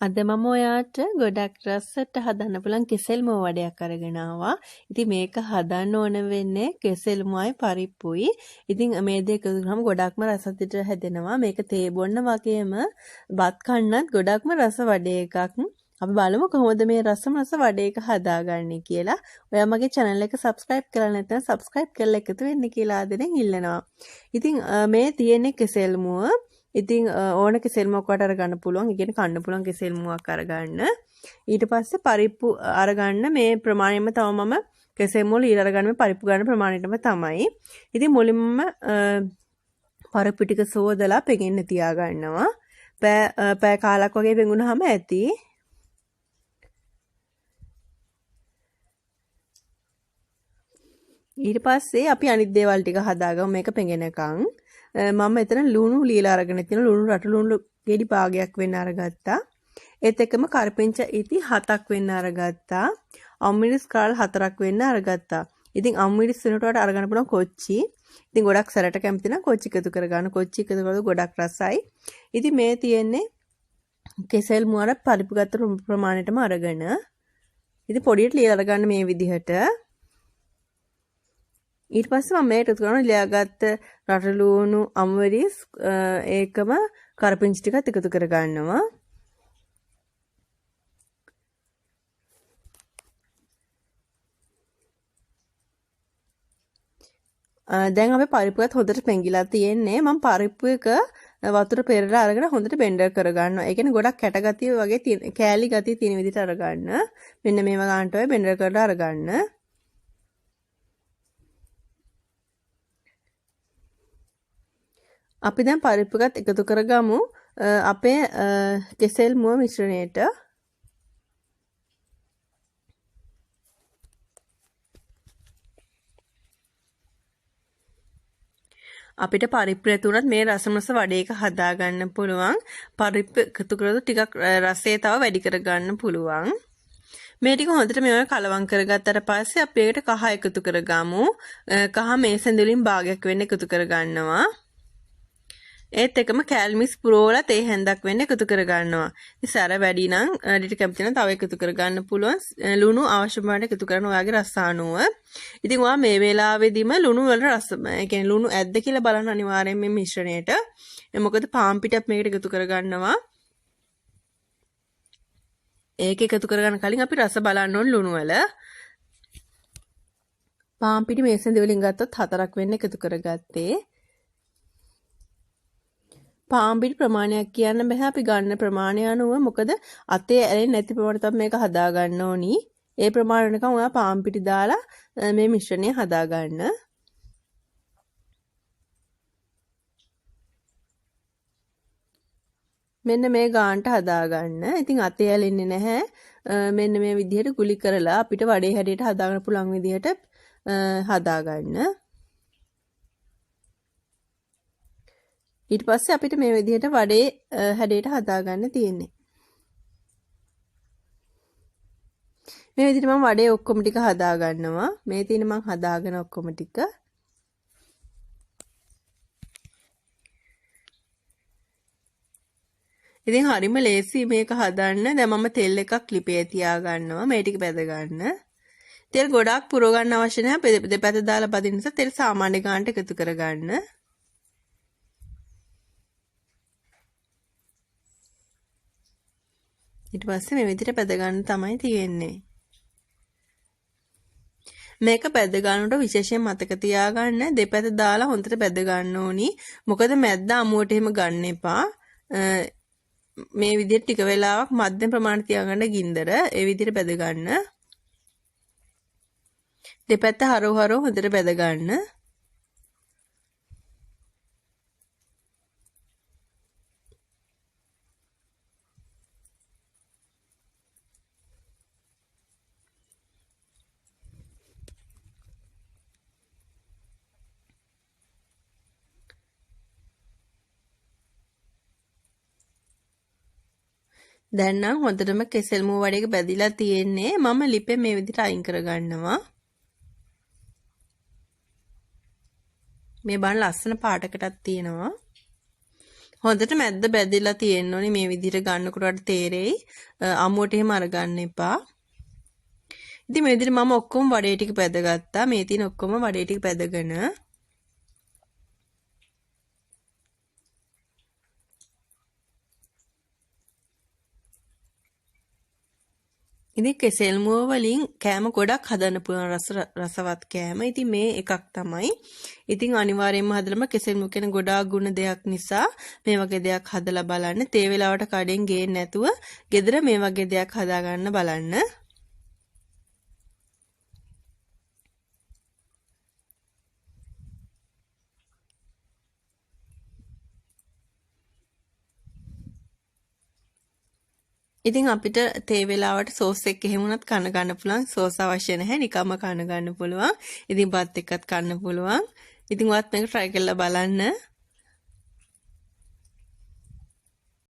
අද මම ඔයාට ගොඩක් රසට හදන්න පුළුවන් කෙසෙල් මුව වඩයක් අරගෙන ආවා. ඉතින් මේක හදන්න ඕන වෙන්නේ කෙසෙල් මුවයි පරිප්පුයි. ඉතින් මේ දෙක එකතු කරාම ගොඩක්ම රසදිට හැදෙනවා. මේක තේ බොන්න වගේම බත් කන්නත් ගොඩක්ම රස වඩේ එකක්. අපි බලමු කොහොමද මේ රස වඩේ එක හදාගන්නේ කියලා. ඔයා මගේ channel එක subscribe කරලා නැත්නම් subscribe කරලා එකතු වෙන්න කියලා ආදරෙන් ඉල්ලනවා. ඉතින් මේ තියෙන්නේ කෙසෙල් මුව. ඉතින් ඕන කෙසෙල් මුවක් අරගන්න පුළුවන්. ඒ කියන්නේ කන්න පුළුවන් කෙසෙල් මුවක් අරගන්න. ඊට පස්සේ පරිප්පු අරගන්න මේ ප්‍රමාණයෙන්ම තමයි මම කෙසෙල් මුවල ඊට අරගන්න මේ පරිප්පු ගන්න ප්‍රමාණයටම තමයි. ඉතින් මුලින්ම පරිප්පු ටික සෝදලා පෙගෙන්න තියාගන්නවා. පෑ කාලක් වගේ පෙඟුනහම ඇති. ඊට පස්සේ අපි අනිත් දේවල් ටික හදාගමු මේක පෙඟෙනකන්. මම එතන ලුණු ලීලා අරගෙන තියෙන ලුණු රට ලුණු ගෙඩි භාගයක් වෙන්න අරගත්තා. ඒත් එක්කම කරපිංච ඉති 7ක් වෙන්න අරගත්තා. අම්මිරිස් කාල් 4ක් වෙන්න අරගත්තා. ඉතින් අම්මිරිස් වෙනට වඩා අරගන්න පුළුවන් කොච්චි. ඉතින් ගොඩක් සැරට කැමති නම් කොච්චි එකතු කරගන්න. කොච්චි එකතු කරලා ගොඩක් රසයි. ඉතින් මේ තියෙන්නේ කෙසෙල් මුවර පරිප්පු ගත්ත ප්‍රමාණයටම අරගෙන. ඉතින් පොඩියට ලීලා අරගන්න මේ විදිහට. ඊට පස්සේ මම මේකට එකතු කරනවා ලියාගත්ත රටලුණු අමවරිස් ඒකම කරපිංචි ටිකත් එකතු කරගන්නවා. දැන් අපි පරිප්පුවත් හොඳට පෙඟිලා තියෙන්නේ. මම පරිප්පු එක වතුර පෙරලා අරගෙන හොඳට බෙන්ඩර් කරගන්නවා. ඒ කියන්නේ ගොඩක් කැට ගතිය වගේ කෑලි ගතිය තියෙන විදිහට අරගන්න. මෙන්න මේව ගන්නට ඔය බෙන්ඩර් කරලා අරගන්න. අපි දැන් පරිප්පුකත් එකතු කරගමු අපේ කෙසෙල් මුව මිශ්‍රණයට. අපිට පරිප්පු තුනත් මේ රසමස වඩේක හදාගන්න පුළුවන්. පරිප්පු එකතු කරලා ටිකක් රසය තව වැඩි කරගන්න පුළුවන්. මේ ටික හොඳට මේව කලවම් කරගත්තට පස්සේ අපි ඒකට කහ එකතු කරගමු. කහ මේ සැඳුලින් භාගයක් වෙන්න එකතු කරගන්නවා. ඒත් එකම කැල්මිස් පුරෝලා තේ හැන්දක් වෙන්න එකතු කරගන්නවා. ඉතින් සැර වැඩි නම් ඩිට කැමති නම් තව එකතු කරගන්න පුළුවන්. ලුණු අවශ්‍ය ප්‍රමාණයට එකතු කරන ඔයාගේ රස අනුව. ඉතින් ඔයා මේ වෙලාවේදීම ලුණු වල රස, ඒ කියන්නේ ලුණු ඇද්ද කියලා බලන්න අනිවාර්යෙන් මේ මිශ්‍රණයට. මොකද පාන් පිටක් මේකට එකතු කරගන්නවා. ඒක එකතු කරගන්න කලින් අපි රස බලන්න ඕන ලුණු වල. පාන් පිටි මේ සෙන්ද වලින් ගත්තොත් 4ක් වෙන්න එකතු කරගත්තේ. පාන් පිටි ප්‍රමාණයක් කියන්න බෑ අපි ගන්න ප්‍රමාණය අනුව. මොකද අතේ ඇලෙන්නේ නැති ප්‍රමාණයට තමයි මේක හදා ගන්න ඕනි. ඒ ප්‍රමාණයකම ඔයා පාන් පිටි දාලා මේ මිශ්‍රණය හදා ගන්න. මෙන්න මේ ගානට හදා ගන්න. ඉතින් අතේ ඇලෙන්නේ නැහැ. මෙන්න මේ විදිහට ගුලි කරලා අපිට වඩේ හැඩයට හදා ගන්න පුළුවන් විදිහට හදා ගන්න. ඊට පස්සේ අපිට මේ විදිහට වඩේ හැඩයට හදාගන්න තියෙන්නේ. මේ විදිහට මම වඩේ ඔක්කොම ටික හදා ගන්නවා. මේ තියෙන මම හදාගෙන ඔක්කොම ටික. ඉතින් හරිම ලේසි මේක හදන්න. දැන් මම තෙල් එකක් ලිපේ තියා ගන්නවා. මේ ටික බැද ගන්න. තෙල් ගොඩක් පුරව ගන්න අවශ්‍ය නැහැ. දෙපැත්ත දාලා බදින්න නිසා තෙල් සාමාන්‍ය ගානට එකතු කරගන්න. ඊට පස්සේ මේ විදිහට පැද ගන්න තමයි තියෙන්නේ. මේක පැද ගන්නකොට විශේෂයෙන් මතක තියාගන්න දෙපැත්ත දාලා හොඳට පැද ගන්න ඕනි. මොකද මැද්ද අමුවට එහෙම ගන්න එපා. මේ විදිහට ටික වෙලාවක් මධ්‍යම ප්‍රමාණයට තියාගන්න ගින්දර. ඒ විදිහට පැද ගන්න. දෙපැත්ත හරව හොඳට පැද ගන්න. දැන් නම් හොඳටම කෙසෙල් මුව වඩේක බැදිලා තියෙන්නේ. මම ලිපේ මේ විදිහට අයින් කරගන්නවා. මේ බාන ලස්සන පාටකටක් තියෙනවා. හොඳට මැද්ද බැදිලා තියෙන්න ඕනේ මේ විදිහට ගන්නකොට තේරෙයි. අමුවට එහෙම අරගන්න එපා. ඉතින් මේ විදිහට මම ඔක්කොම වඩේ ටික පැදගත්තා. මේ තියෙන ඔක්කොම වඩේ ටික පැදගෙන ඉතින් කෙසෙල් මුව වලින් කෑම ගොඩක් හදන්න පුළුවන් රසවත් කෑම. ඉතින් මේ එකක් තමයි. ඉතින් අනිවාර්යයෙන්ම හදලම කෙසෙල් මුව කියන ගොඩාක් ගුණ දෙයක් නිසා මේ වගේ දෙයක් හදලා බලන්න. තේ වෙලාවට කඩෙන් ගේන්න නැතුව ගෙදර මේ වගේ දෙයක් හදා ගන්න බලන්න. ඉතින් අපිට තේ වෙලාවට සෝස් එක එහෙම වුණත් කන ගන්න පුළුවන්. සෝස් අවශ්‍ය නැහැ. නිකම්ම කන ගන්න පුළුවන්. ඉතින් බත් එක්කත් කන්න පුළුවන්. ඉතින් ඔයත් මේක try කරලා බලන්න.